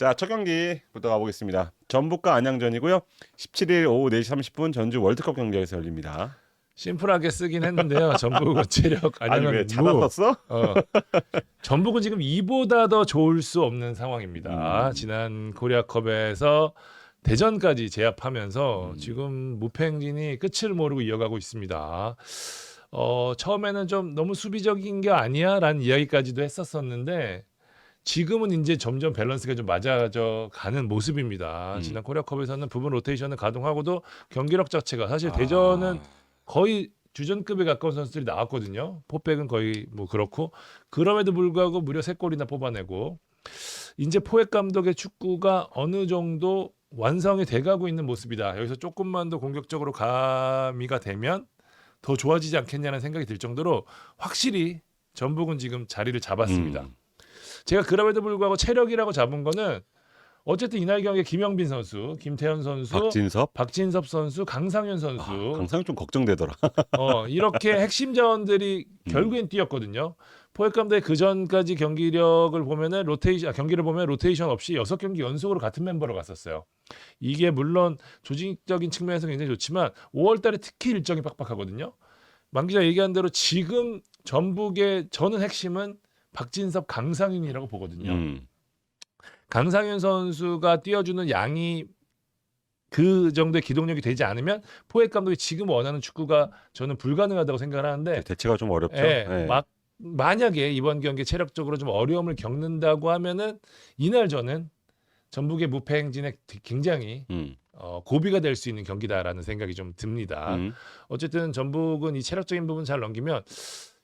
자, 첫 경기부터 가보겠습니다. 전북과 안양전이고요. 17일 오후 4시 30분 전주 월드컵 경기에서 열립니다. 심플하게 쓰긴 했는데요. 전북은 체력, 아니 왜 안양은 자다 무. 썼어? 전북은 지금 이보다 더 좋을 수 없는 상황입니다. 음. 지난 코리아컵에서 대전까지 제압하면서 지금 무패 행진이 끝을 모르고 이어가고 있습니다. 처음에는 좀 너무 수비적인 게 아니야라는 이야기까지도 했었었는데 지금은 이제 점점 밸런스가 좀 맞아져 가는 모습입니다. 지난 코리아컵에서는 부분 로테이션을 가동하고도 경기력 자체가 사실 대전은 거의 주전급에 가까운 선수들이 나왔거든요. 포백은 거의 뭐 그렇고 그럼에도 불구하고 무려 3골이나 뽑아내고 이제 포획 감독의 축구가 어느 정도 완성이 돼가고 있는 모습이다. 여기서 조금만 더 공격적으로 가미가 되면 더 좋아지지 않겠냐는 생각이 들 정도로 확실히 전북은 지금 자리를 잡았습니다. 제가 그럼에도 불구하고 체력이라고 잡은 거는 어쨌든 이날 경기에 김영빈 선수, 김태현 선수, 박진섭 선수, 강상현 선수, 강상현 좀 걱정되더라. 이렇게 핵심 자원들이 결국엔 뛰었거든요. 포획 감독의 그 전까지 경기력을 보면은 경기를 보면 로테이션 없이 6경기 연속으로 같은 멤버로 갔었어요. 이게 물론 조직적인 측면에서 굉장히 좋지만 5월달에 특히 일정이 빡빡하거든요. 만 기자 얘기한 대로 지금 전북의 저는 핵심은 박진섭, 강상윤이라고 보거든요. 강상윤 선수가 뛰어주는 양이 그 정도의 기동력이 되지 않으면 포획 감독이 지금 원하는 축구가 저는 불가능하다고 생각을 하는데 대체가 좀 어렵죠. 예, 만약에 이번 경기 체력적으로 좀 어려움을 겪는다고 하면은 이날 저는 전북의 무패 행진에 굉장히 고비가 될 수 있는 경기다라는 생각이 좀 듭니다. 어쨌든 전북은 이 체력적인 부분 잘 넘기면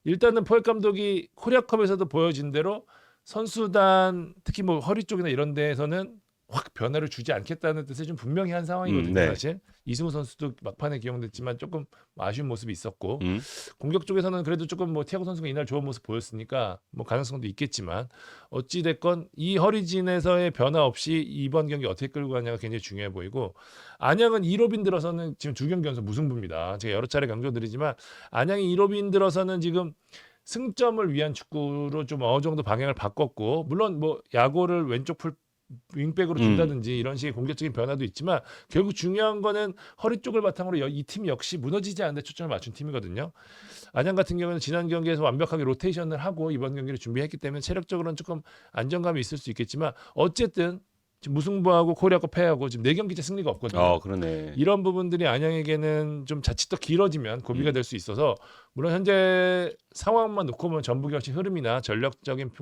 일단은 포획 감독이 코리아컵에서도 보여진 대로 선수단 특히 뭐 허리 쪽이나 이런 데에서는 확 변화를 주지 않겠다는 뜻을 좀 분명히 한 상황이거든요. 네. 사실 이승우 선수도 막판에 기용됐지만 조금 아쉬운 모습이 있었고 공격 쪽에서는 그래도 조금 뭐 티아고 선수가 이날 좋은 모습 보였으니까 뭐 가능성도 있겠지만 어찌 됐건 이 허리진에서의 변화 없이 이번 경기 어떻게 끌고 가냐가 굉장히 중요해 보이고 안양은 1호빈 들어서는 지금 2경기 연속 무승부입니다. 제가 여러 차례 강조드리지만 안양이 1호빈 들어서는 지금 승점을 위한 축구로 좀 어느 정도 방향을 바꿨고 물론 뭐 야구를 왼쪽 윙백으로 준다든지 이런 식의 공격적인 변화도 있지만 결국 중요한 거는 허리 쪽을 바탕으로 이 팀 역시 무너지지 않는 데 초점을 맞춘 팀이거든요. 안양 같은 경우는 지난 경기에서 완벽하게 로테이션을 하고 이번 경기를 준비했기 때문에 체력적으로는 조금 안정감이 있을 수 있겠지만 어쨌든 지금 무승부하고 코리아컵 패하고 지금 4경기째 승리가 없거든요. 그러네. 이런 부분들이 안양에게는 좀 자칫 더 길어지면 고비가 될 수 있어서 물론 현재 상황만 놓고 보면 전북이 훨씬 흐름이나 전력적인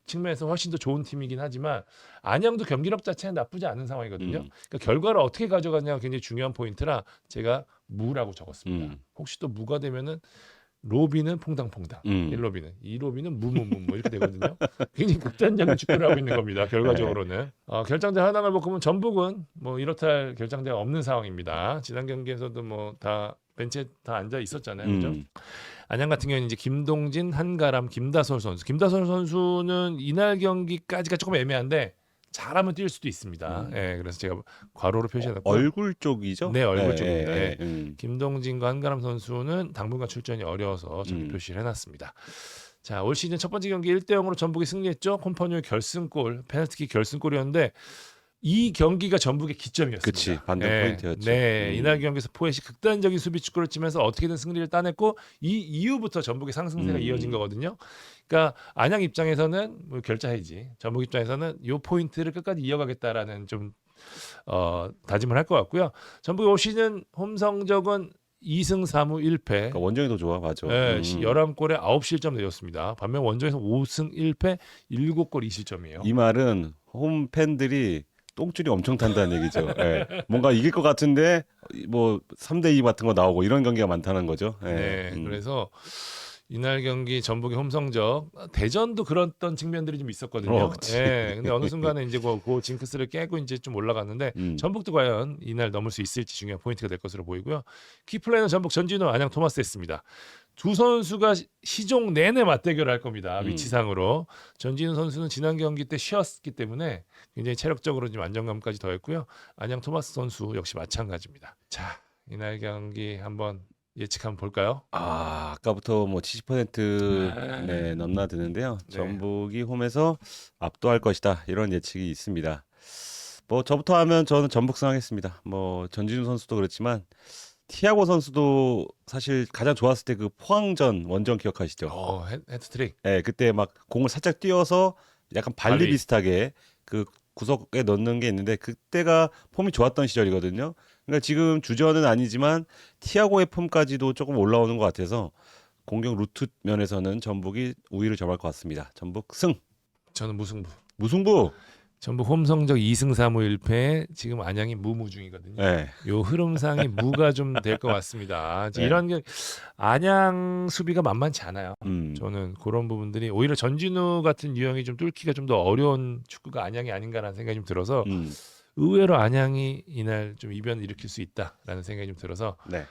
측면에서 훨씬 더 좋은 팀이긴 하지만 안양도 경기력 자체는 나쁘지 않은 상황이거든요. 그러니까 결과를 어떻게 가져가냐가 굉장히 중요한 포인트라 제가 무라고 적었습니다. 혹시 또 무가 되면은 로비는 퐁당퐁당, 1로비는 2로비는 무무무 이렇게 되거든요. 굉장히 극단적인 축구를 하고 있는 겁니다. 결과적으로는 결장대 하나를 보면 전북은 뭐 이렇다 할 결장대가 없는 상황입니다. 지난 경기에서도 뭐 다 벤치에 다 앉아 있었잖아요, 그죠? 안양 같은 경우는 이제 김동진, 한가람, 김다솔 선수. 김다솔 선수는 이날 경기까지가 조금 애매한데 잘하면 뛸 수도 있습니다. 예, 그래서 제가 괄호로 표시해놨고 얼굴 쪽이죠? 네, 얼굴 쪽입니다. 김동진과 한가람 선수는 당분간 출전이 어려워서 저기 표시를 해놨습니다. 자, 올 시즌 첫 번째 경기 1대0으로 전북이 승리했죠. 콤파뉴의 결승골, 페널티킥 결승골이었는데 이 경기가 전북의 기점이었습니다. 그치, 반전 포인트였죠. 이날 경기에서 포엣이 극단적인 수비 축구를 치면서 어떻게든 승리를 따냈고 이 이후부터 전북의 상승세가 이어진 거거든요. 그러니까 안양 입장에서는 뭐 결자해지, 전북 입장에서는 이 포인트를 끝까지 이어가겠다라는 좀 다짐을 할 것 같고요. 전북의 올 시즌 홈 성적은 2승 4무 1패. 그러니까 원정이 더 좋아, 맞아. 11골에 9실점 내줬습니다. 반면 원정에서 5승 1패 7골 2실점이에요. 이 말은 홈 팬들이 똥줄이 엄청 탄다는 얘기죠. 예. 뭔가 이길 것 같은데 뭐 3대2 같은 거 나오고 이런 경기가 많다는 거죠. 예. 그래서 이날 경기 전북의 홈 성적 대전도 그랬던 측면들이 좀 있었거든요. 근데 어느 순간에 이제 그 징크스를 깨고 이제 좀 올라갔는데 전북도 과연 이날 넘을 수 있을지 중요한 포인트가 될 것으로 보이고요. 키플레이는 전북 전진우, 안양 토마스였습니다. 두 선수가 시종 내내 맞대결을 할 겁니다. 위치상으로. 전진우 선수는 지난 경기 때 쉬었기 때문에 굉장히 체력적으로 좀 안정감까지 더했고요. 안양 토마스 선수 역시 마찬가지입니다. 자, 이날 경기 한번 예측 한번 볼까요? 아까부터 뭐 70% 네, 넘나드는데요. 네. 전북이 홈에서 압도할 것이다. 이런 예측이 있습니다. 뭐 저부터 하면 저는 전북승 하겠습니다. 뭐 전진우 선수도 그렇지만 티아고 선수도 사실 가장 좋았을 때 그 포항전 원정 기억하시죠? 헤드트릭. 네, 그때 막 공을 살짝 띄워서 약간 발리 발리. 비슷하게 그 구석에 넣는 게 있는데 그때가 폼이 좋았던 시절이거든요. 그러니까 지금 주전은 아니지만 티아고의 폼까지도 조금 올라오는 것 같아서 공격 루트 면에서는 전북이 우위를 점할 것 같습니다. 전북 승. 저는 무승부. 무승부. 전북 홈 성적 2승 3무 1패. 지금 안양이 무무 중이거든요. 네. 요 흐름상이 무가 좀 될 것 같습니다. 네. 이런 게 안양 수비가 만만치 않아요. 음. 저는 그런 부분들이 오히려 전진우 같은 유형이 좀 뚫기가 좀 더 어려운 축구가 안양이 아닌가라는 생각이 좀 들어서 의외로 안양이 이날 좀 이변을 일으킬 수 있다라는 생각이 좀 들어서 네.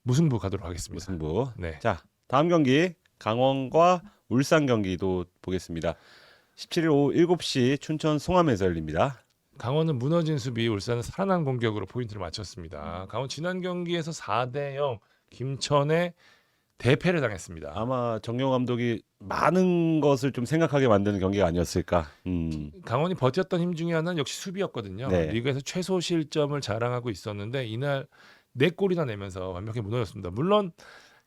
무승부 가도록 하겠습니다. 무승부. 네. 자, 다음 경기 강원과 울산 경기도 보겠습니다. 17일 오후 7시 춘천 송암에서 열립니다. 강원은 무너진 수비, 울산은 살아난 공격으로 포인트를 맞췄습니다. 강원 지난 경기에서 4대0 김천의 대패를 당했습니다. 아마 정용 감독이 많은 것을 좀 생각하게 만드는 경기가 아니었을까. 강원이 버텼던 힘 중에 하나는 역시 수비였거든요. 네. 리그에서 최소 실점을 자랑하고 있었는데 이날 4골이나 내면서 완벽히 무너졌습니다. 물론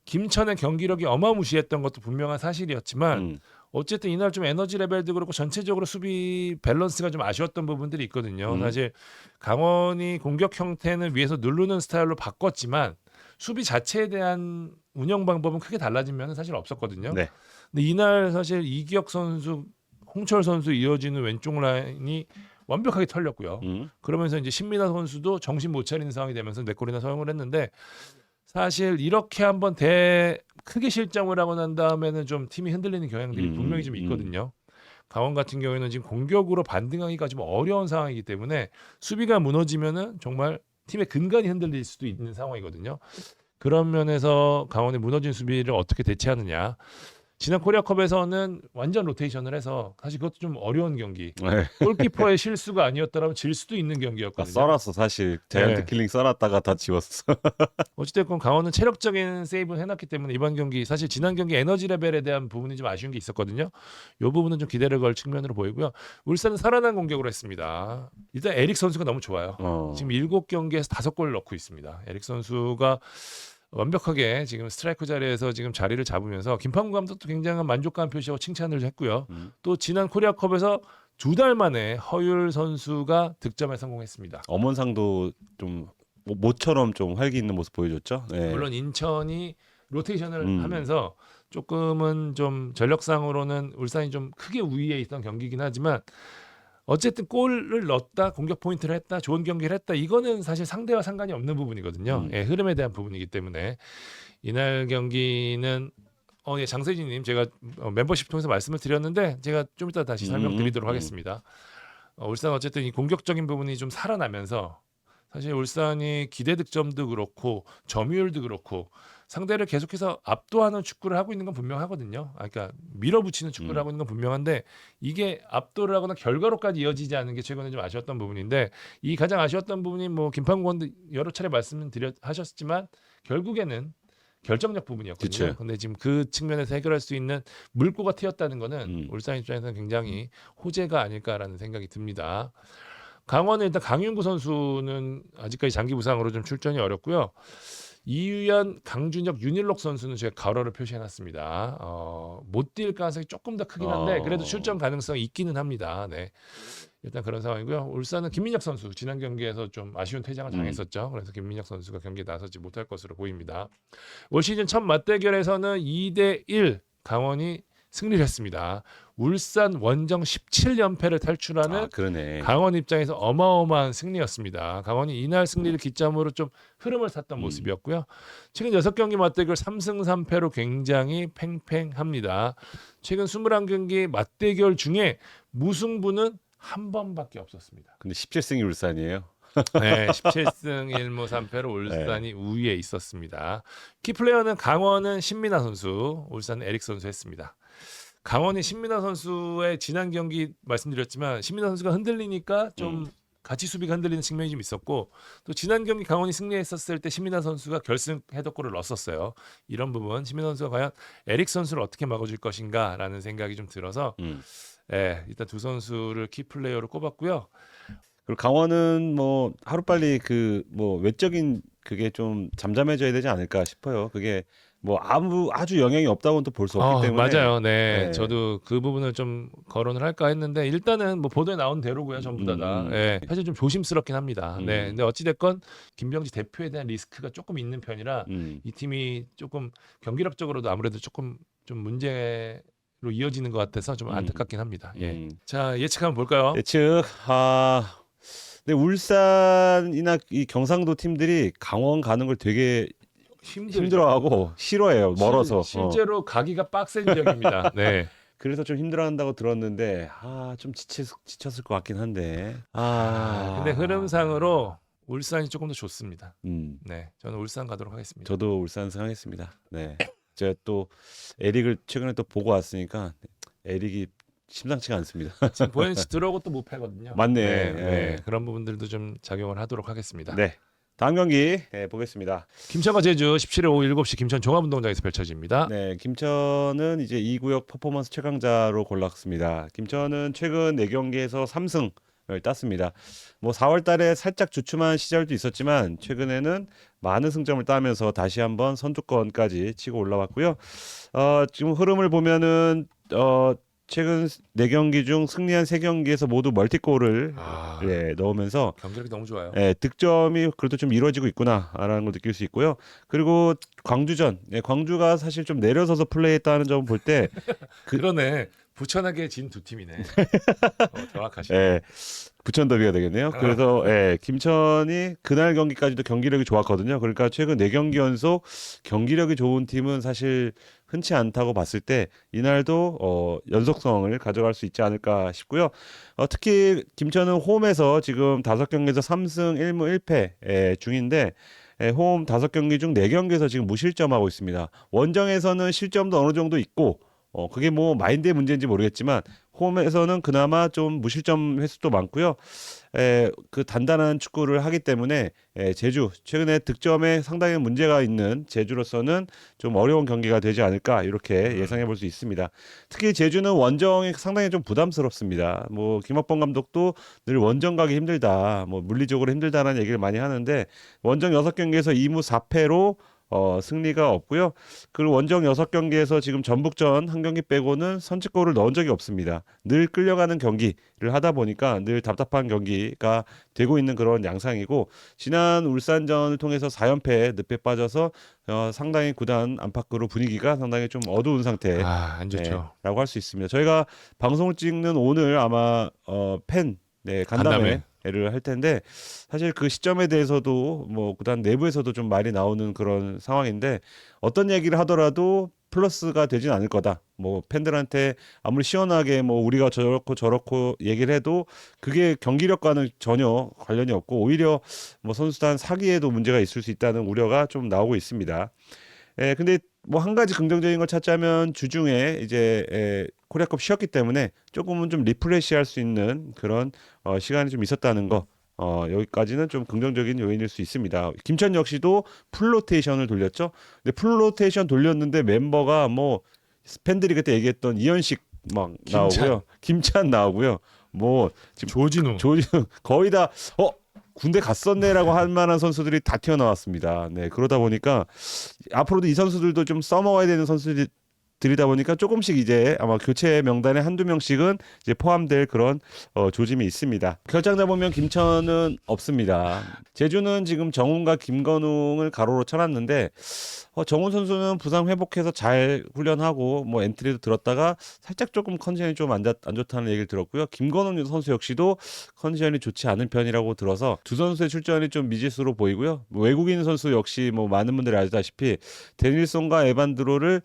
김천의 경기력이 어마무시했던 것도 분명한 사실이었지만 어쨌든 이날 좀 에너지 레벨도 그렇고 전체적으로 수비 밸런스가 좀 아쉬웠던 부분들이 있거든요. 사실 강원이 공격 형태는 위에서 누르는 스타일로 바꿨지만 수비 자체에 대한 운영 방법은 크게 달라진 면은 사실 없었거든요. 네. 근데 이날 사실 이기혁 선수, 홍철 선수 이어지는 왼쪽 라인이 완벽하게 털렸고요. 그러면서 이제 신민아 선수도 정신 못 차리는 상황이 되면서 4골이나 사용을 했는데 사실 이렇게 한번 크게 실점을 하고 난 다음에는 좀 팀이 흔들리는 경향들이 분명히 좀 있거든요. 강원 같은 경우에는 지금 공격으로 반등하기가 좀 어려운 상황이기 때문에 수비가 무너지면은 정말 팀의 근간이 흔들릴 수도 있는 상황이거든요. 그런 면에서 강원의 무너진 수비를 어떻게 대체하느냐. 지난 코리아컵에서는 완전 로테이션을 해서 사실 그것도 좀 어려운 경기. 네. 골키퍼의 실수가 아니었더라면 질 수도 있는 경기였거든요. 썰었어 사실. 자이언트 네. 킬링 썰었다가 다 지웠어. 어찌됐건 강원은 체력적인 세이브를 해놨기 때문에 이번 경기 사실 지난 경기 에너지 레벨에 대한 부분이 좀 아쉬운 게 있었거든요. 이 부분은 좀 기대를 걸 측면으로 보이고요. 울산은 살아난 공격으로 했습니다. 일단 에릭 선수가 너무 좋아요. 지금 7경기에서 5골 넣고 있습니다. 에릭 선수가 완벽하게 지금 스트라이커 자리에서 지금 자리를 잡으면서 김판구 감독도 굉장한 만족감 표시하고 칭찬을 했고요. 또 지난 코리아컵에서 2달 만에 허율 선수가 득점에 성공했습니다. 엄원상도 좀 모처럼 좀 활기 있는 모습 보여줬죠. 네. 물론 인천이 로테이션을 하면서 조금은 좀 전력상으로는 울산이 좀 크게 우위에 있던 경기긴 하지만 어쨌든 골을 넣었다, 공격 포인트를 했다, 좋은 경기를 했다. 이거는 사실 상대와 상관이 없는 부분이거든요. 예, 흐름에 대한 부분이기 때문에 이날 경기는 예, 장세진님 제가 멤버십 통해서 말씀을 드렸는데 제가 좀 이따 다시 설명드리도록 하겠습니다. 울산 어쨌든 이 공격적인 부분이 좀 살아나면서 사실 울산이 기대 득점도 그렇고 점유율도 그렇고 상대를 계속해서 압도하는 축구를 하고 있는 건 분명하거든요. 그러니까 밀어붙이는 축구를 하고 있는 건 분명한데 이게 압도를 하거나 결과로까지 이어지지 않는 게 최근에 좀 아쉬웠던 부분인데 이 가장 아쉬웠던 부분이 뭐 김판구 감독도 여러 차례 하셨지만 결국에는 결정력 부분이었거든요. 근데 지금 그 측면에서 해결할 수 있는 물꼬가 트였다는 거는 울산 입장에서는 굉장히 호재가 아닐까라는 생각이 듭니다. 강원은 일단 강윤구 선수는 아직까지 장기 부상으로 좀 출전이 어렵고요. 이유연, 강준혁, 윤일록 선수는 제가 가로를 표시해놨습니다. 못 뛸 가능성이 조금 더 크긴 한데 그래도 출전 가능성이 있기는 합니다. 네. 일단 그런 상황이고요. 울산은 김민혁 선수 지난 경기에서 좀 아쉬운 퇴장을 당했었죠. 그래서 김민혁 선수가 경기에 나서지 못할 것으로 보입니다. 올 시즌 첫 맞대결에서는 2대1 강원이 승리를 했습니다. 울산 원정 17연패를 탈출하는 그러네. 강원 입장에서 어마어마한 승리였습니다. 강원이 이날 승리를 기점으로 좀 흐름을 탔던 모습이었고요. 최근 6경기 맞대결 3승 3패로 굉장히 팽팽합니다. 최근 21경기 맞대결 중에 무승부는 한 번밖에 없었습니다. 근데 17승이 울산이에요. 네, 17승 1무 3패로 울산이 우위에 있었습니다. 키플레이어는 강원은 신민아 선수, 울산은 에릭 선수 했습니다. 강원이 신민아 선수의 지난 경기 말씀드렸지만 신민아 선수가 흔들리니까 좀 같이 수비가 흔들리는 측면이 좀 있었고 또 지난 경기 강원이 승리했었을 때 신민환 선수가 결승 헤더골을 넣었었어요. 이런 부분 신민환 선수가 과연 에릭 선수를 어떻게 막아줄 것인가라는 생각이 좀 들어서 일단 두 선수를 키플레이어로 꼽았고요. 그리고 강원은 뭐 하루빨리 그 뭐 외적인 그게 좀 잠잠해져야 되지 않을까 싶어요. 그게 뭐 아주 영향이 없다고는 또 볼 수 없기 때문에. 맞아요. 네, 네. 저도 그 부분을 좀 거론을 할까 했는데 일단은 뭐 보도에 나온 대로고요. 전부 다. 예, 사실 좀 조심스럽긴 합니다. 네, 근데 어찌 됐건 김병지 대표에 대한 리스크가 조금 있는 편이라 이 팀이 조금 경기력적으로도 아무래도 조금 좀 문제로 이어지는 것 같아서 좀 안타깝긴 합니다. 예. 자, 예측 한번 볼까요? 예측. 근데 울산이나 이 경상도 팀들이 강원 가는 걸 되게 힘들어하고 싫어해요. 멀어서. 실제로 가기가 빡센 지역입니다. 네. 그래서 좀 힘들어한다고 들었는데 좀 지쳤을 것 같긴 한데. 근데 흐름상으로 울산이 조금 더 좋습니다. 네, 저는 울산 가도록 하겠습니다. 저도 울산 승하겠습니다. 네, 제가 또 에릭을 최근에 또 보고 왔으니까 에릭이 심상치가 않습니다. 지금 보현씨 들어오고 또 무패거든요. 맞네. 네. 그런 부분들도 좀 작용을 하도록 하겠습니다. 네, 다음 경기 보겠습니다. 김천과 제주 17일 오후 7시 김천 종합운동장에서 펼쳐집니다. 네, 김천은 이제 2구역 퍼포먼스 최강자로 골랐습니다. 김천은 최근 4경기에서 3승을 땄습니다. 뭐 4월 달에 살짝 주춤한 시절도 있었지만 최근에는 많은 승점을 따면서 다시 한번 선두권까지 치고 올라왔고요. 지금 흐름을 보면은 최근 4경기 중 승리한 3경기에서 모두 멀티골을 넣으면서 경기력이 너무 좋아요. 득점이 그래도 좀 이루어지고 있구나라는 걸 느낄 수 있고요. 그리고 광주전, 광주가 사실 좀 내려서서 플레이했다는 점을 볼 때 그러네. 부천하게 진 두 팀이네. 정확하시네. 부천 더비가 되겠네요. 그래서 김천이 그날 경기까지도 경기력이 좋았거든요. 그러니까 최근 4경기 연속 경기력이 좋은 팀은 사실 흔치 않다고 봤을 때 이날도 연속성을 가져갈 수 있지 않을까 싶고요. 특히 김천은 홈에서 지금 5경기에서 3승 1무 1패 중인데 홈 5경기 중 4경기에서 지금 무실점하고 있습니다. 원정에서는 실점도 어느 정도 있고 그게 뭐 마인드의 문제인지 모르겠지만 홈에서는 그나마 좀 무실점 횟수도 많고요. 그 단단한 축구를 하기 때문에 제주 최근에 득점에 상당히 문제가 있는 제주로서는 좀 어려운 경기가 되지 않을까 이렇게 예상해 볼 수 있습니다. 특히 제주는 원정이 상당히 좀 부담스럽습니다. 뭐 김학범 감독도 늘 원정 가기 힘들다, 뭐 물리적으로 힘들다라는 얘기를 많이 하는데 원정 6경기에서 2무 4패로 승리가 없고요. 그리고 원정 6경기에서 지금 전북전 한 경기 빼고는 선취골을 넣은 적이 없습니다. 늘 끌려가는 경기를 하다 보니까 늘 답답한 경기가 되고 있는 그런 양상이고 지난 울산전을 통해서 4연패에 늪에 빠져서 상당히 구단 안팎으로 분위기가 상당히 좀 어두운 상태 안 좋죠. 라고 할 수 있습니다. 저희가 방송을 찍는 오늘 아마 간담회 를 할 텐데 사실 그 시점에 대해서도 뭐 구단 내부에서도 좀 말이 나오는 그런 상황인데 어떤 얘기를 하더라도 플러스가 되진 않을 거다. 뭐 팬들한테 아무리 시원하게 뭐 우리가 저렇고 얘기를 해도 그게 경기력과는 전혀 관련이 없고 오히려 뭐 선수단 사기에도 문제가 있을 수 있다는 우려가 좀 나오고 있습니다. 근데 뭐 한 가지 긍정적인 걸 찾자면 주중에 이제 코리아컵 쉬었기 때문에 조금은 좀 리프레시할 수 있는 그런 시간이 좀 있었다는 거. 여기까지는 좀 긍정적인 요인일 수 있습니다. 김천 역시도 풀로테이션을 돌렸죠. 근데 풀로테이션 돌렸는데 멤버가 뭐 팬들이 그때 얘기했던 이현식 막 나오고요. 김찬 나오고요. 뭐 지금 조진우 거의 다 군대 갔었네라고 할 만한 선수들이 다 튀어나왔습니다. 네, 그러다 보니까 앞으로도 이 선수들도 좀 써먹어야 되는 선수들이다 보니까 조금씩 이제 아마 교체 명단에 한두 명씩은 이제 포함될 그런 조짐이 있습니다. 결장자 보면 김천은 없습니다. 제주는 지금 정훈과 김건웅을 가로로 쳐놨는데 정훈 선수는 부상 회복해서 잘 훈련하고 뭐 엔트리도 들었다가 살짝 조금 컨디션이 좀 안 좋다는 얘기를 들었고요. 김건웅 선수 역시도 컨디션이 좋지 않은 편이라고 들어서 두 선수의 출전이 좀 미지수로 보이고요. 뭐 외국인 선수 역시 뭐 많은 분들이 아시다시피 데닐손과 에반드로를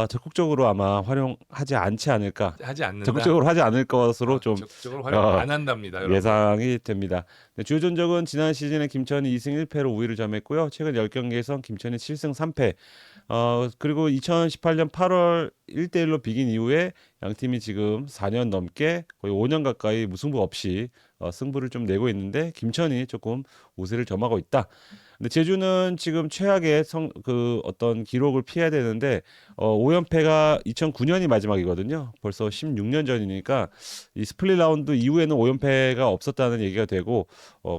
적극적으로 아마 활용하지 않지 않을까. 적극적으로 하지 않을 것으로 좀 적극적으로 활용 안 한답니다. 여러분. 예상이 됩니다. 네, 주요 전적은 지난 시즌에 김천이 2승 1패로 우위를 점했고요. 최근 10경기에서 김천이 7승 3패. 그리고 2018년 8월 1대1로 비긴 이후에 양 팀이 지금 4년 넘게 거의 5년 가까이 무승부 없이 승부를 좀 내고 있는데 김천이 조금 우세를 점하고 있다. 근데 제주는 지금 최악의 그 어떤 기록을 피해야 되는데 5연패가 2009년이 마지막이거든요. 벌써 16년 전이니까 이 스플릿 라운드 이후에는 5연패가 없었다는 얘기가 되고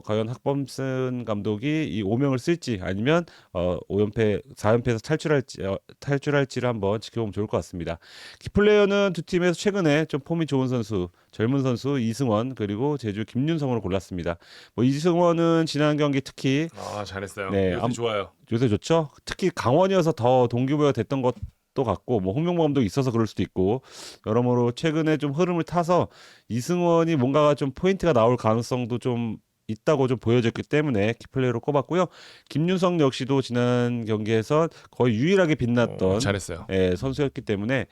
과연 학범슨 감독이 이 오명을 쓸지 아니면 5연패 4연패에서 탈출할지를 한번 지켜보면 좋을 것 같습니다. 키플레이어는 두 팀에서 최근에 좀 폼이 좋은 선수, 젊은 선수 이승원 그리고 제주 김윤성으로 골랐습니다. 뭐 이승원은 지난 경기 특히 잘했어요. 네, 요새 좋아요. 요새 좋죠. 특히 강원이어서 더 동기부여가 됐던 것도 같고 뭐 홍명보 감독이 있어서 그럴 수도 있고 여러모로 최근에 좀 흐름을 타서 이승원이 뭔가가 좀 포인트가 나올 가능성도 좀 있다고 좀 보여졌기 때문에 키플레이로 꼽았고요. 김윤성 역시도 지난 경기에서 거의 유일하게 빛났던 잘했어요. 선수였기 때문에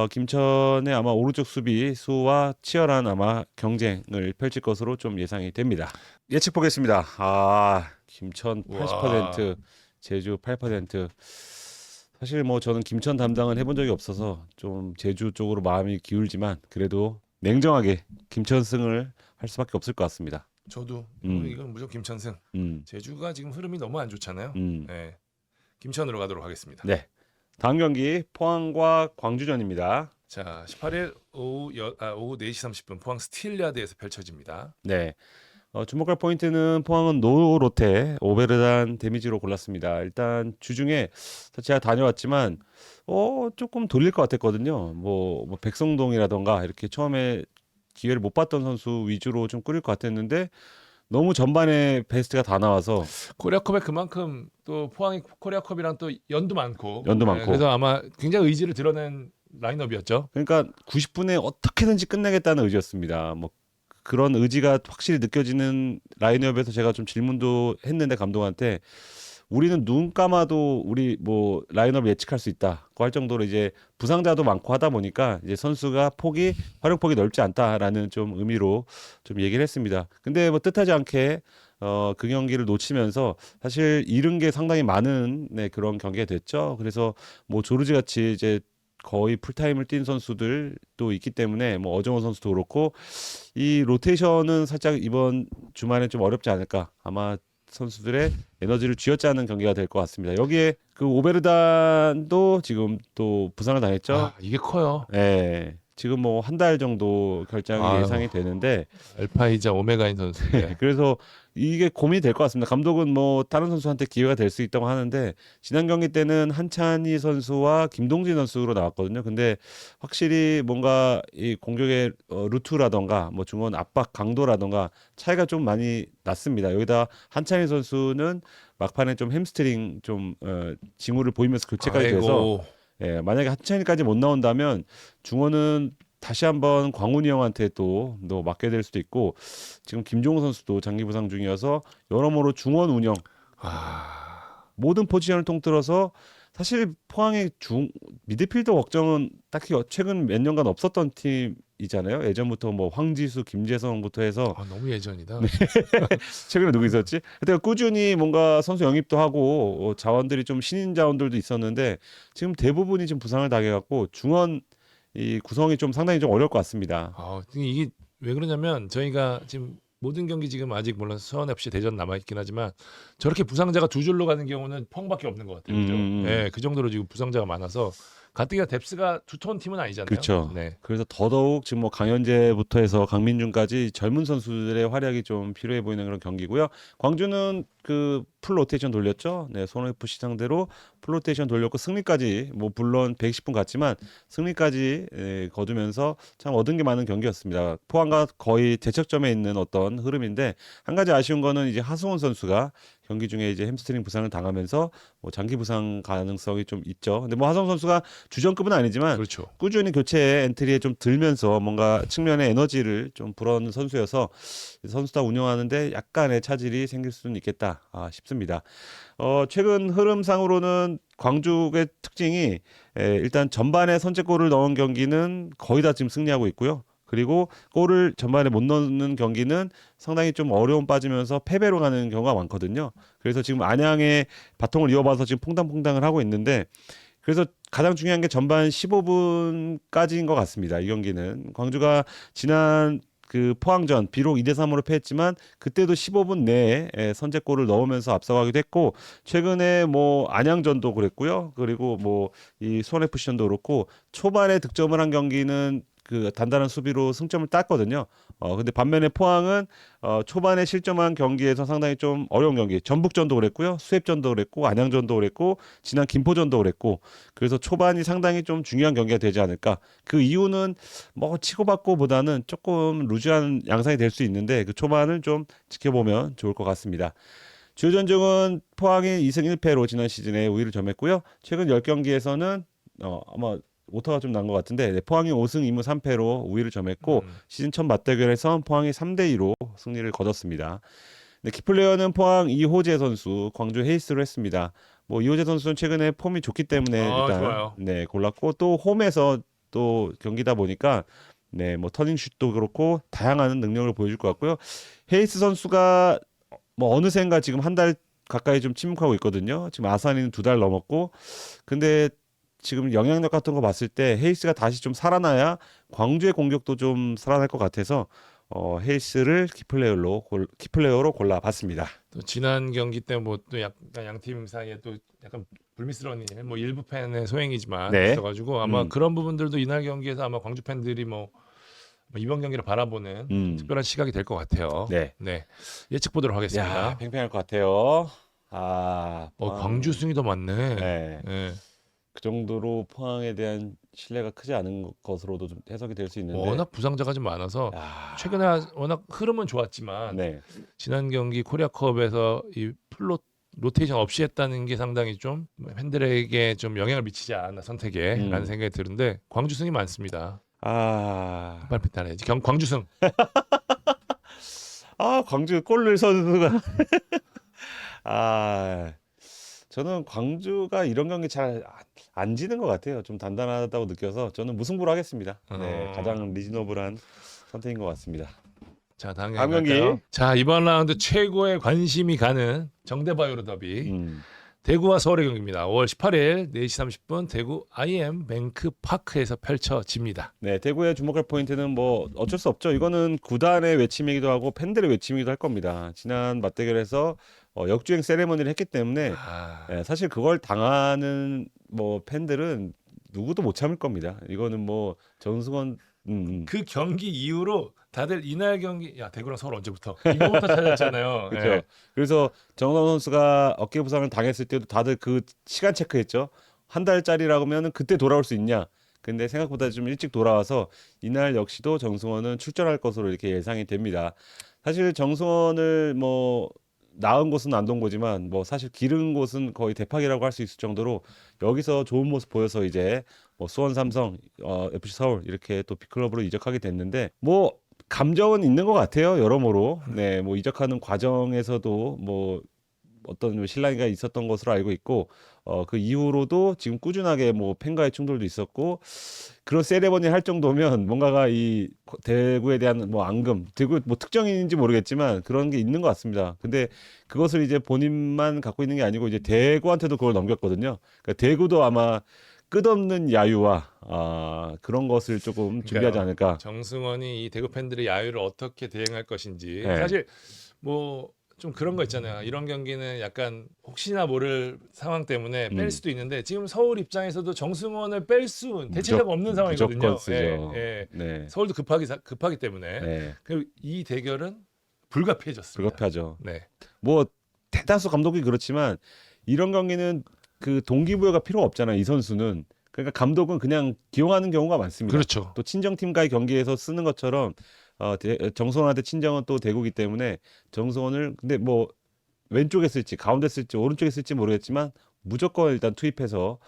김천의 아마 오른쪽 수비수와 치열한 아마 경쟁을 펼칠 것으로 좀 예상이 됩니다. 예측 보겠습니다. 김천 80%, 제주 8%. 사실 뭐 저는 김천 담당은 해본 적이 없어서 좀 제주 쪽으로 마음이 기울지만 그래도 냉정하게 김천승을 할 수밖에 없을 것 같습니다. 저도 이건 무조건 김천승. 제주가 지금 흐름이 너무 안 좋잖아요. 네. 김천으로 가도록 하겠습니다. 네. 다음 경기 포항과 광주전입니다. 자, 18일 오후 4시 30분 포항 스틸야드에서 펼쳐집니다. 네. 주목할 포인트는 포항은 노로테 오베르단 데미지로 골랐습니다. 일단 주중에 제가 다녀왔지만 조금 돌릴 것 같았거든요. 뭐 백성동이라던가 이렇게 처음에 기회를 못 봤던 선수 위주로 좀 꾸릴 것 같았는데 너무 전반에 베스트가 다 나와서 코리아컵에 그만큼 또 포항이 코리아컵이랑 또 연도 많고 그래서 아마 굉장히 의지를 드러낸 라인업이었죠. 그러니까 90분에 어떻게든지 끝내겠다는 의지였습니다. 뭐 그런 의지가 확실히 느껴지는 라인업에서 제가 좀 질문도 했는데 감독한테 우리는 눈 감아도 우리 뭐 라인업 예측할 수 있다고 할 정도로 이제 부상자도 많고 하다 보니까 이제 선수가 활용폭이 넓지 않다라는 좀 의미로 좀 얘기를 했습니다. 근데 뭐 뜻하지 않게 그 경기를 놓치면서 사실 잃은 게 상당히 많은 그런 경기가 됐죠. 그래서 뭐 조르지 같이 이제 거의 풀타임을 뛴 선수들도 있기 때문에 뭐 어정원 선수도 그렇고 이 로테이션은 살짝 이번 주말에 좀 어렵지 않을까. 아마 선수들의 에너지를 쥐어짜는 경기가 될 것 같습니다. 여기에 그 오베르단도 지금 또 부상을 당했죠. 이게 커요. 네. 지금 뭐 한 달 정도 결장이 예상이 되는데 알파이자 오메가인 선수인데 그래서 이게 고민이 될 것 같습니다. 감독은 뭐 다른 선수한테 기회가 될 수 있다고 하는데 지난 경기 때는 한찬희 선수와 김동진 선수로 나왔거든요. 근데 확실히 뭔가 이 공격의 루트라던가 뭐 중원 압박 강도라던가 차이가 좀 많이 났습니다. 여기다 한찬희 선수는 막판에 좀 햄스트링 좀 징후를 보이면서 교체까지 돼서 만약에 한찬희까지 못 나온다면 중원은 다시 한번 광훈이 형한테 또 맡게 될 수도 있고 지금 김종우 선수도 장기 부상 중이어서 여러모로 중원 운영 모든 포지션을 통틀어서 사실 포항의 미드필더 걱정은 딱히 최근 몇 년간 없었던 팀이잖아요. 예전부터 뭐 황지수, 김재성부터 해서 너무 예전이다. 최근에 누구 있었지? 하여튼 꾸준히 뭔가 선수 영입도 하고 자원들이 좀 신인 자원들도 있었는데 지금 대부분이 지금 부상을 당해갖고 중원 이 구성이 좀 상당히 좀 어려울 것 같습니다. 이게 왜 그러냐면 저희가 지금 모든 경기 지금 아직 물론 수원 FC 대전 남아 있긴 하지만 저렇게 부상자가 두 줄로 가는 경우는 펑밖에 없는 것 같아요. 그죠? 네, 그 정도로 지금 부상자가 많아서 가뜩이나 뎁스가 두터운 팀은 아니잖아요. 그렇죠. 네. 그래서 더더욱 지금 뭐 강현재부터 해서 강민준까지 젊은 선수들의 활약이 좀 필요해 보이는 그런 경기고요. 광주는 그 풀 로테이션 돌렸죠. 네, 손 FC 상대로 풀 로테이션 돌렸고 승리까지 뭐 물론 110분 갔지만 승리까지 거두면서 참 얻은 게 많은 경기였습니다. 포항과 거의 대척점에 있는 어떤 흐름인데 한 가지 아쉬운 거는 이제 하승원 선수가 경기 중에 이제 햄스트링 부상을 당하면서 뭐 장기 부상 가능성이 좀 있죠. 근데 뭐 하승원 선수가 주전급은 아니지만 그렇죠. 꾸준히 교체 엔트리에 좀 들면서 뭔가 측면에 에너지를 좀 불어넣는 선수여서 선수단 운영하는데 약간의 차질이 생길 수는 있겠다 싶습니다. 최근 흐름상으로는 광주의 특징이 일단 전반에 선제골을 넣은 경기는 거의 다 지금 승리하고 있고요. 그리고 골을 전반에 못 넣는 경기는 상당히 좀 어려움 빠지면서 패배로 가는 경우가 많거든요. 그래서 지금 안양의 바통을 이어봐서 지금 퐁당퐁당을 하고 있는데 그래서 가장 중요한 게 전반 15분까지인 것 같습니다. 이 경기는 광주가 지난 그 포항전 비록 2대3으로 패했지만 그때도 15분 내에 선제골을 넣으면서 앞서가기도 했고 최근에 뭐 안양전도 그랬고요. 그리고 뭐 이 수원 FC전도 그렇고 초반에 득점을 한 경기는 그 단단한 수비로 승점을 땄거든요. 근데 반면에 포항은 초반에 실점한 경기에서 상당히 좀 어려운 경기. 전북전도 그랬고요. 수협전도 그랬고 안양전도 그랬고 지난 김포전도 그랬고 그래서 초반이 상당히 좀 중요한 경기가 되지 않을까. 그 이유는 뭐 치고받고보다는 조금 루즈한 양상이 될 수 있는데 그 초반을 좀 지켜보면 좋을 것 같습니다. 주요 전적은 포항이 2승 1패로 지난 시즌에 우위를 점했고요. 최근 10경기에서는 아마 오타가 좀 난 것 같은데 포항이 5승 2무 3패로 우위를 점했고 시즌 첫 맞대결에서 포항이 3대2로 승리를 거뒀습니다. 네, 키플레이어는 포항 이호재 선수, 광주 헤이스로 했습니다. 뭐 이호재 선수는 최근에 폼이 좋기 때문에 일단 좋아요. 네, 골랐고 또 홈에서 또 경기다 보니까 네, 뭐 터닝슛도 그렇고 다양한 능력을 보여줄 것 같고요. 헤이스 선수가 뭐 어느샌가 지금 한 달 가까이 좀 침묵하고 있거든요. 지금 아산이는 2달 넘었고 근데 지금 영향력 같은 거 봤을 때 헤이스가 다시 좀 살아나야 광주의 공격도 좀 살아날 것 같아서 헤이스를 키플레이어로 골라봤습니다. 또 지난 경기 때 뭐 또 약간 양팀 사이에 또 약간 불미스러운 일, 뭐 일부 팬의 소행이지만 네. 있어가지고 아마 음. 그런 부분들도 이날 경기에서 아마 광주 팬들이 뭐 이번 경기를 바라보는 좀 특별한 시각이 될 것 같아요. 네. 네, 예측 보도록 하겠습니다. 야, 팽팽할 것 같아요. 광주 승이 더 많네. 네. 네. 그 정도로 포항에 대한 신뢰가 크지 않은 것으로도 좀 해석이 될 수 있는데. 워낙 부상자가 좀 많아서 야, 최근에 워낙 흐름은 좋았지만 네. 지난 경기 코리아컵에서 이 풀로 로테이션 없이 했다는 게 상당히 좀 팬들에게 좀 영향을 미치지 않았나 선택에라는 생각이 드는데 광주 승이 많습니다. 빨리 따라야지. 광주 승. 광주 골을 선수가 저는 광주가 이런 경기 잘 안 지는 것 같아요. 좀 단단하다고 느껴서 저는 무승부로 하겠습니다. 네, 가장 리즈너블한 선택인 것 같습니다. 자, 다음 다음 경기 경기. 갈까요? 자, 이번 라운드 최고의 관심이 가는 정대바이오로 더비. 대구와 서울의 경기입니다. 5월 18일 4시 30분 대구 IM뱅크 파크에서 펼쳐집니다. 네, 대구의 주목할 포인트는 뭐 어쩔 수 없죠. 이거는 구단의 외침이기도 하고 팬들의 외침이기도 할 겁니다. 지난 맞대결에서 역주행 세레머니를 했기 때문에 사실 그걸 당하는 뭐 팬들은 누구도 못 참을 겁니다. 이거는 뭐 정승원 그 경기 이후로 다들 이날 경기 대구랑 서울 언제부터 이거부터 찾았잖아요. 그렇죠. 예. 그래서 정우영 선수가 어깨 부상을 당했을 때도 다들 그 시간 체크했죠. 한 달짜리라고 하면은 그때 돌아올 수 있냐. 근데 생각보다 좀 일찍 돌아와서 이날 역시도 정승원은 출전할 것으로 이렇게 예상이 됩니다. 사실 정승원을 뭐 낳은 곳은 안동고지만 뭐 사실 기른 곳은 거의 대팍이라고 할 수 있을 정도로 여기서 좋은 모습 보여서 이제 뭐 수원 삼성, FC 서울 이렇게 또 빅클럽으로 이적하게 됐는데 뭐 감정은 있는 것 같아요. 여러모로. 네, 뭐 이적하는 과정에서도 뭐 어떤 신랑이가 있었던 것으로 알고 있고 그 이후로도 지금 꾸준하게 뭐 팬과의 충돌도 있었고 그런 세레머니 할 정도면 뭔가가 이 대구에 대한 뭐 앙금, 대구 뭐 특정인인지 모르겠지만 그런 게 있는 것 같습니다. 근데 그것을 이제 본인만 갖고 있는 게 아니고 이제 대구한테도 그걸 넘겼거든요. 그러니까 대구도 아마 끝없는 야유와 그런 것을 조금 준비하지 않을까. 정승원이 이 대구 팬들의 야유를 어떻게 대응할 것인지 네. 사실 뭐 좀 그런 거 있잖아요. 이런 경기는 약간 혹시나 모를 상황 때문에 뺄 수도 있는데 지금 서울 입장에서도 정승원을 뺄 수 대체자가 없는 상황이거든요. 무조건 쓰죠. 예. 네. 서울도 급하기 때문에 네. 그리고 이 대결은 불가피해졌습니다. 불가피하죠. 네. 뭐 대다수 감독이 그렇지만 이런 경기는 그 동기부여가 필요 없잖아요. 이 선수는. 그러니까 감독은 그냥 기용하는 경우가 많습니다. 그렇죠. 또 친정팀과의 경기에서 쓰는 것처럼 정성원한테 친정은 또 대구기 때문에 정성원을 근데 뭐 왼쪽에 쓸지 가운데 쓸지 오른쪽에 쓸지 모르겠지만 무조건 일단 투입해서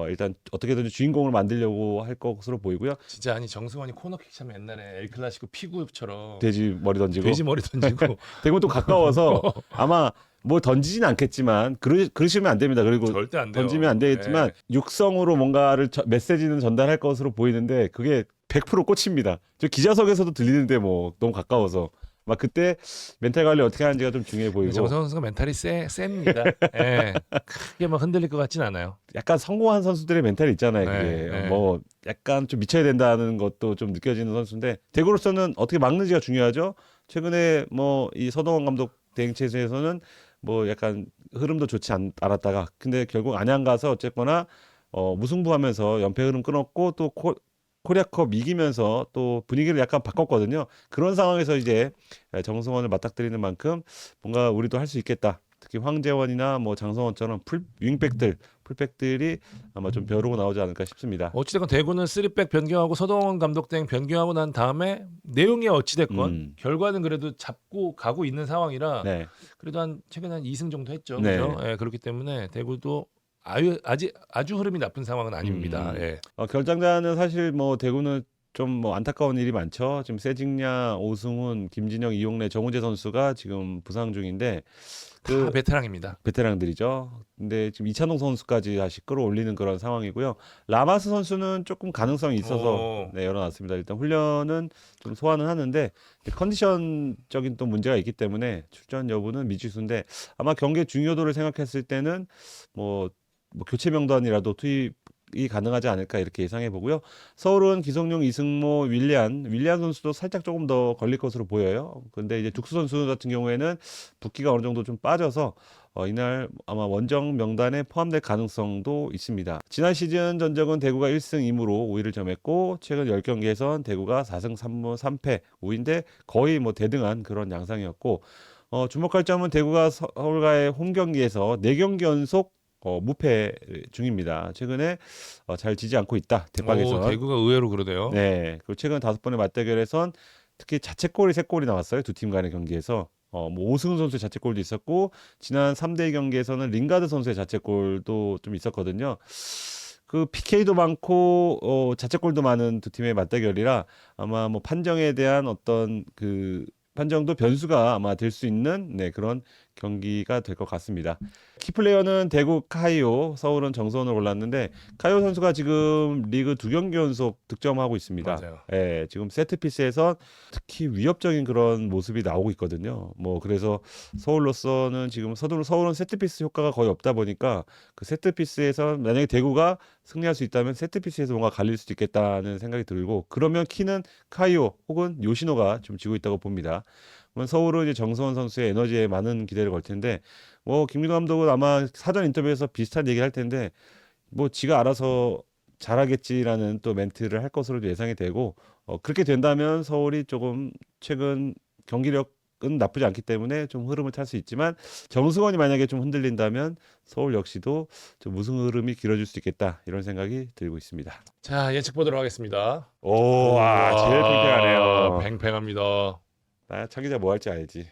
일단 어떻게든 주인공을 만들려고 할 것으로 보이고요. 진짜 아니 정승원이 코너킥 차면 옛날에 엘클라시코 피구처럼 돼지 머리 던지고 돼지 머리 던지고 대구는 또 가까워서 아마 뭐 던지진 않겠지만 그러시면 안 됩니다. 그리고 절대 안 돼요. 던지면 안 되겠지만 육성으로 뭔가를 메시지는 전달할 것으로 보이는데 그게 100% 꽂힙니다. 저 기자석에서도 들리는데 뭐 너무 가까워서 막 그때 멘탈 관리 어떻게 하는지가 좀 중요해 근데 보이고 정성호 선수가 멘탈이 셉니다. 예. 크게 막 흔들릴 것 같진 않아요. 약간 성공한 선수들의 멘탈이 있잖아요. 네, 그게 네. 뭐 약간 좀 미쳐야 된다는 것도 좀 느껴지는 선수인데 대구로서는 어떻게 막는지가 중요하죠. 최근에 뭐 이 서동원 감독 대행체제에서는 뭐 약간 흐름도 좋지 않았다가 근데 결국 안양 가서 어쨌거나 무승부하면서 연패 흐름 끊었고 또 코리아컵 이기면서 또 분위기를 약간 바꿨거든요. 그런 상황에서 이제 정승원을 맞닥뜨리는 만큼 뭔가 우리도 할 수 있겠다. 특히 황재원이나 뭐 장성원처럼 풀백들이 아마 좀 벼르고 나오지 않을까 싶습니다. 어찌됐건 대구는 3백 변경하고 서동원 감독 등 변경하고 난 다음에 내용이 어찌됐건 음, 결과는 그래도 잡고 가고 있는 상황이라 네, 그래도 한 최근 한 2승 정도 했죠. 그죠? 네. 예, 그렇기 때문에 대구도 아주 흐름이 나쁜 상황은 아닙니다. 음. 예. 결장자는 사실 뭐 대구는 좀 뭐 안타까운 일이 많죠. 지금 세징야, 오승훈, 김진영, 이용래, 정우재 선수가 지금 부상 중인데 다 그 베테랑입니다. 베테랑들이죠. 근데 지금 이찬동 선수까지 다시 끌어올리는 그런 상황이고요. 라마스 선수는 조금 가능성이 있어서 오. 네, 열어놨습니다. 일단 훈련은 좀 소화는 하는데 컨디션적인 또 문제가 있기 때문에 출전 여부는 미지수인데 아마 경기의 중요도를 생각했을 때는 뭐, 뭐 교체 명단이라도 투입이 가능하지 않을까 이렇게 예상해 보고요. 서울은 기성용, 이승모, 윌리안 선수도 살짝 조금 더 걸릴 것으로 보여요. 근데 이제 둑수 선수 같은 경우에는 붓기가 어느 정도 좀 빠져서 이날 아마 원정 명단에 포함될 가능성도 있습니다. 지난 시즌 전적은 대구가 1승 2무로 우위를 점했고 최근 10경기에선 대구가 4승 3무 3패 우위인데 거의 뭐 대등한 그런 양상이었고 주목할 점은 대구가 서울과의 홈 경기에서 4경기 연속 무패 중입니다. 최근에 잘 지지 않고 있다. 오, 대박에선. 대구가 의외로 그러네요. 네. 그리고 최근 5번의 맞대결에선 특히 자책골이 3골이 나왔어요. 두 팀 간의 경기에서. 뭐 오승훈 선수의 자책골도 있었고 지난 3대 경기에서는 링가드 선수의 자책골도 좀 있었거든요. 그 PK도 많고 자책골도 많은 두 팀의 맞대결이라 아마 뭐 판정에 대한 어떤 그 판정도 변수가 아마 될 수 있는 네, 그런 경기가 될 것 같습니다. 키플레이어는 대구 카이오, 서울은 정선을 올랐는데 카이오 선수가 지금 리그 2경기 연속 득점하고 있습니다. 맞아요. 예, 지금 세트피스에서 특히 위협적인 그런 모습이 나오고 있거든요. 뭐 그래서 서울로서는 지금 서울은 세트피스 효과가 거의 없다 보니까 그 세트피스에서 만약에 대구가 승리할 수 있다면 세트피스에서 뭔가 갈릴 수도 있겠다는 생각이 들고 그러면 키는 카이오 혹은 요시노가 좀 지고 있다고 봅니다. 그러면 서울은 이제 정서원 선수의 에너지에 많은 기대를 걸 텐데 뭐 김민호 감독은 아마 사전 인터뷰에서 비슷한 얘기를 할 텐데 뭐 지가 알아서 잘하겠지라는 또 멘트를 할 것으로 예상이 되고 그렇게 된다면 서울이 조금 최근 경기력은 나쁘지 않기 때문에 좀 흐름을 탈 수 있지만 정승원이 만약에 좀 흔들린다면 서울 역시도 좀 우승 흐름이 길어질 수 있겠다 이런 생각이 들고 있습니다. 자, 예측 보도록 하겠습니다. 오, 제일 팽팽하네요. 팽팽합니다. 나 차기자 뭐 할지 알지.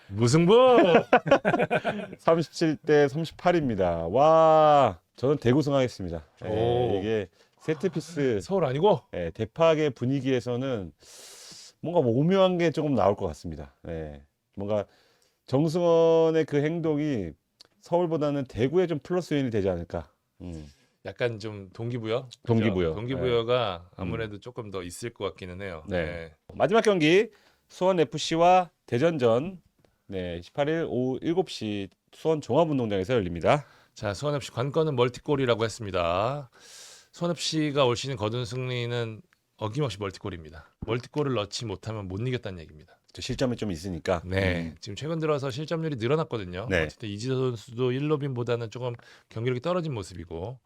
무승부. 37대 38입니다. 와, 저는 대구승 하겠습니다. 오. 이게 세트피스 서울 아니고 대파의 분위기에서는 뭔가 뭐 오묘한 게 조금 나올 것 같습니다. 뭔가 정승원의 그 행동이 서울보다는 대구에 좀 플러스 요인이 되지 않을까. 약간 좀 동기부여? 동기부여. 그죠? 동기부여가 아무래도 조금 더 있을 것 같기는 해요. 네. 마지막 경기 수원 FC와 대전전 18일 오후 7시 수원 종합운동장에서 열립니다. 자, 수원 FC 관건은 멀티골이라고 했습니다. 수원 FC가 올 시즌 거둔 승리는 어김없이 멀티골입니다. 멀티골을 넣지 못하면 못 이겼다는 얘기입니다. 실점이 좀 있으니까. 네, 지금 최근 들어서 실점률이 늘어났거든요. 네. 어쨌든 이지도 선수도 1로빈보다는 조금 경기력이 떨어진 모습이고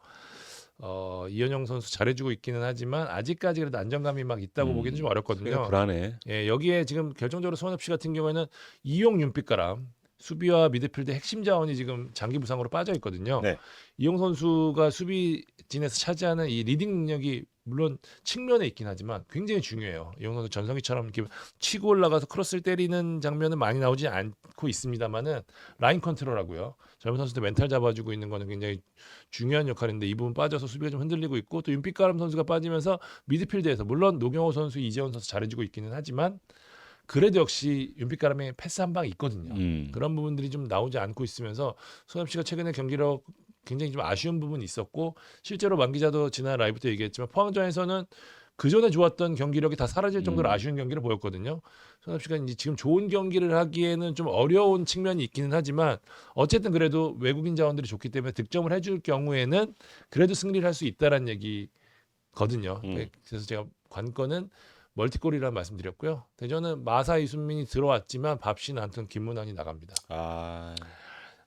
이현영 선수 잘해주고 있기는 하지만 아직까지 그래도 안정감이 막 있다고 보기는 좀 어렵거든요. 불안해. 예, 여기에 지금 결정적으로 수원 FC 같은 경우에는 이용 윤빛가람 수비와 미드필드 핵심 자원이 지금 장기 부상으로 빠져 있거든요. 네. 이용 선수가 수비진에서 차지하는 이 리딩 능력이 물론 측면에 있긴 하지만 굉장히 중요해요. 이용 선수 전성기처럼 이렇게 치고 올라가서 크로스를 때리는 장면은 많이 나오지 않고 있습니다만은 라인 컨트롤하고요. 젊은 선수들 멘탈 잡아주고 있는 거는 굉장히 중요한 역할인데 이 부분 빠져서 수비가 좀 흔들리고 있고 또 윤빛가람 선수가 빠지면서 미드필드에서 물론 노경호 선수, 이재원 선수 잘해주고 있기는 하지만 그래도 역시 윤빛가람의 패스 한 방이 있거든요. 그런 부분들이 좀 나오지 않고 있으면서 수원 FC가 최근에 경기력 굉장히 좀 아쉬운 부분이 있었고 실제로 만 기자도 지난 라이브 때 얘기했지만 포항전에서는 그 전에 좋았던 경기력이 다 사라질 정도로 음. 아쉬운 경기를 보였거든요. 손흥민 씨가 이제 지금 좋은 경기를 하기에는 좀 어려운 측면이 있기는 하지만 어쨌든 그래도 외국인 자원들이 좋기 때문에 득점을 해줄 경우에는 그래도 승리를 할 수 있다라는 얘기거든요. 그래서 제가 관건은 멀티골이라는 말씀드렸고요. 대전은 마사 이순민이 들어왔지만 밥신 안톤 김문환이 나갑니다. 아,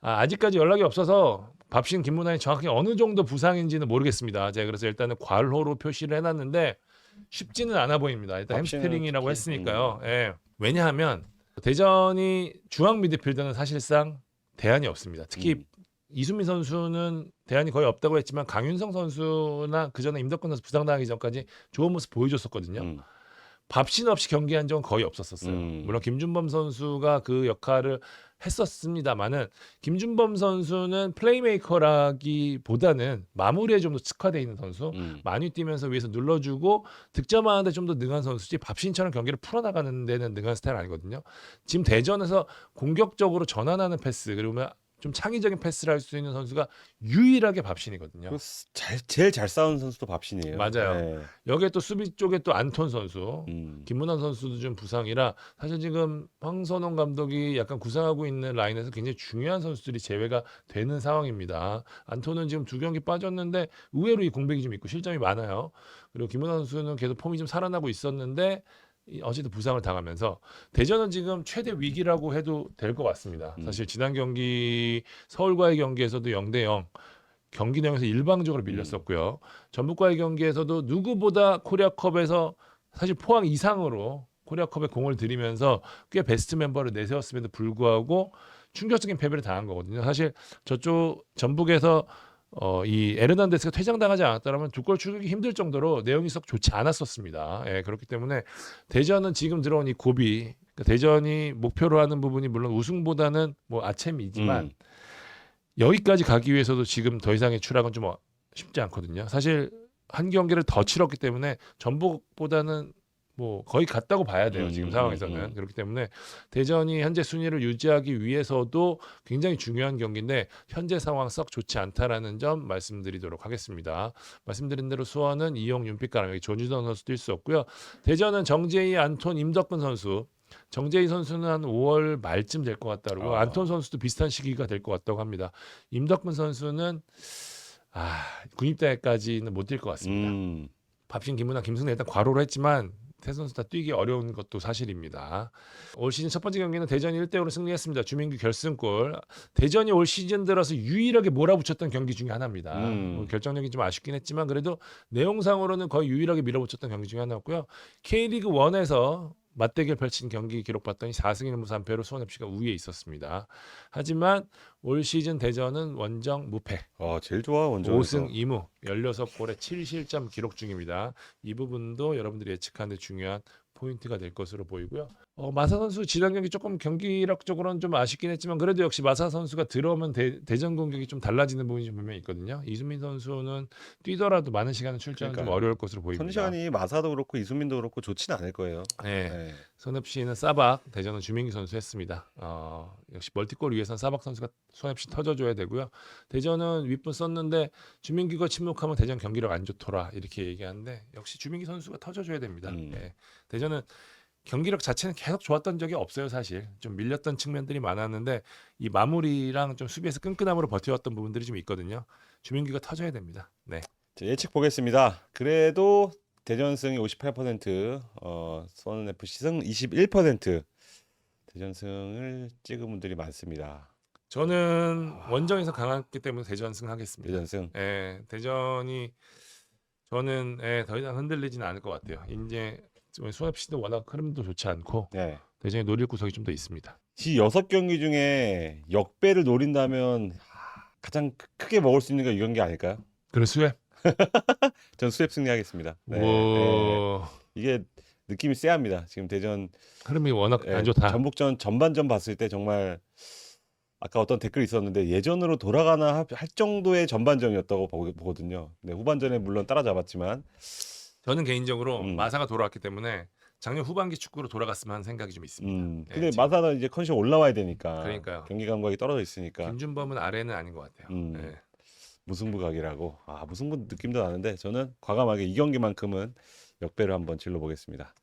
아직까지 연락이 없어서 밥신 김문환이 정확히 어느 정도 부상인지는 모르겠습니다. 제가 그래서 일단은 괄호로 표시를 해놨는데 쉽지는 않아 보입니다. 일단 밥신은 햄스트링이라고 특히, 했으니까요. 예. 왜냐하면 대전이 중앙 미드필더는 사실상 대안이 없습니다. 특히 이수민 선수는 대안이 거의 없다고 했지만 강윤성 선수나 그 전에 임덕근 선수 부상당하기 전까지 좋은 모습 보여줬었거든요. 밥신 없이 경기한 적은 거의 없었어요. 물론 김준범 선수가 그 역할을 했었습니다만은 김준범 선수는 플레이메이커라기보다는 마무리에 좀 더 특화되어 있는 선수, 많이 뛰면서 위에서 눌러주고 득점하는데 좀 더 능한 선수지 밥신처럼 경기를 풀어나가는 데는 능한 스타일 아니거든요. 지금 대전에서 공격적으로 전환하는 패스 그리고 좀 창의적인 패스를 할 수 있는 선수가 유일하게 밥신이거든요. 제일 잘 싸우는 선수도 밥신이에요. 맞아요. 네. 여기에 또 수비 쪽에 또 안톤 선수, 김문환 선수도 좀 부상이라 사실 지금 황선홍 감독이 약간 구상하고 있는 라인에서 굉장히 중요한 선수들이 제외가 되는 상황입니다. 안톤은 지금 2경기 빠졌는데 의외로 이 공백이 좀 있고 실점이 많아요. 그리고 김문환 선수는 계속 폼이 좀 살아나고 있었는데 어쨌든 부상을 당하면서 대전은 지금 최대 위기라고 해도 될 것 같습니다. 사실 지난 경기 서울과의 경기에서도 0대0 경기 내용에서 일방적으로 밀렸었고요. 전북과의 경기에서도 누구보다 코리아컵에서 사실 포항 이상으로 코리아컵에 공을 들이면서 꽤 베스트 멤버를 내세웠음에도 불구하고 충격적인 패배를 당한 거거든요. 사실 저쪽 전북에서 이 에르난데스가 퇴장당하지 않았다면 2골 추격이 힘들 정도로 내용이 썩 좋지 않았었습니다. 예, 그렇기 때문에 대전은 지금 들어온 이 고비, 그러니까 대전이 목표로 하는 부분이 물론 우승보다는 뭐 아챔이지만 여기까지 가기 위해서도 지금 더 이상의 추락은 좀 쉽지 않거든요. 사실 한 경기를 더 치렀기 때문에 전북보다는 뭐 거의 같다고 봐야 돼요. 지금 상황에서는. 그렇기 때문에 대전이 현재 순위를 유지하기 위해서도 굉장히 중요한 경기인데 현재 상황 썩 좋지 않다라는 점 말씀드리도록 하겠습니다. 말씀드린 대로 수원은 이용, 윤빛가람, 여기 조주던 선수 뛸 수 없고요. 대전은 정재희, 안톤, 임덕근 선수. 정재희 선수는 한 5월 말쯤 될 것 같다 그러고 안톤 선수도 비슷한 시기가 될 것 같다고 합니다. 임덕근 선수는 군입대까지는 못 뛸 것 같습니다. 밥신, 김문환, 김승래 일단 과로로 했지만 세 선수 다 뛰기 어려운 것도 사실입니다. 올 시즌 첫 번째 경기는 대전이 1대5로 승리했습니다. 주민규 결승골. 대전이 올 시즌 들어서 유일하게 몰아붙였던 경기 중에 하나입니다. 결정력이 좀 아쉽긴 했지만 그래도 내용상으로는 거의 유일하게 밀어붙였던 경기 중에 하나였고요. K리그 1에서 맞대결 펼친 경기 기록 봤더니 4승 1무 3패로 수원FC가 우위에 있었습니다. 하지만 올 시즌 대전은 원정 무패. 제일 좋아 원정에서. 5승 2무 16골에 7실점 기록 중입니다. 이 부분도 여러분들이 예측하는 데 중요한 포인트가 될 것으로 보이고요. 마사 선수 지난 경기 조금 경기력적으로는 좀 아쉽긴 했지만 그래도 역시 마사 선수가 들어오면 대전 공격이 좀 달라지는 부분이 좀 분명히 있거든요. 이수민 선수는 뛰더라도 많은 시간을 출전은 좀 어려울 것으로 보입니다. 컨디션이 마사도 그렇고 이수민도 그렇고 좋지는 않을 거예요. 네. 손FC는 싸박, 대전은 주민기 선수 했습니다. 역시 멀티골 위해서는 싸박 선수가 손FC 터져줘야 되고요. 대전은 윗분 썼는데 주민기가 침묵하면 대전 경기력 안 좋더라 이렇게 얘기하는데 역시 주민기 선수가 터져줘야 됩니다. 네. 대전은 경기력 자체는 계속 좋았던 적이 없어요. 사실 좀 밀렸던 측면들이 많았는데 이 마무리랑 좀 수비에서 끈끈함으로 버텨왔던 부분들이 좀 있거든요. 주민기가 터져야 됩니다. 네. 자, 예측 보겠습니다. 그래도 대전 승이 58%, 수원 FC 승 21%. 대전 승을 찍은 분들이 많습니다. 저는 원정에서 강했기 때문에 대전 승하겠습니다. 대전 승. 대전이 저는 더 이상 흔들리지는 않을 것 같아요. 이제 수원FC도 워낙 흐름도 좋지 않고 대전이 노릴 구석이 좀 더 있습니다. 이 6경기 중에 역배를 노린다면 가장 크게 먹을 수 있는 게 이 경기 아닐까요? 그래 수협? 전 수협 승리하겠습니다. 이게 느낌이 쎄합니다. 지금 대전 흐름이 워낙 안 좋다. 전북전 전반전 봤을 때 정말 아까 어떤 댓글이 있었는데 예전으로 돌아가나 할 정도의 전반전이었다고 보거든요. 네, 후반전에 물론 따라잡았지만 저는 개인적으로 마사가 돌아왔기 때문에 작년 후반기 축구로 돌아갔으면 하는 생각이 좀 있습니다. 근데 마사는 이제 컨디션 올라와야 되니까. 그러니까요. 경기 감각이 떨어져 있으니까. 김준범은 아래는 아닌 것 같아요. 무승부 각이라고. 아, 무승부 느낌도 나는데 저는 과감하게 이 경기만큼은 역배를 한번 질러 보겠습니다.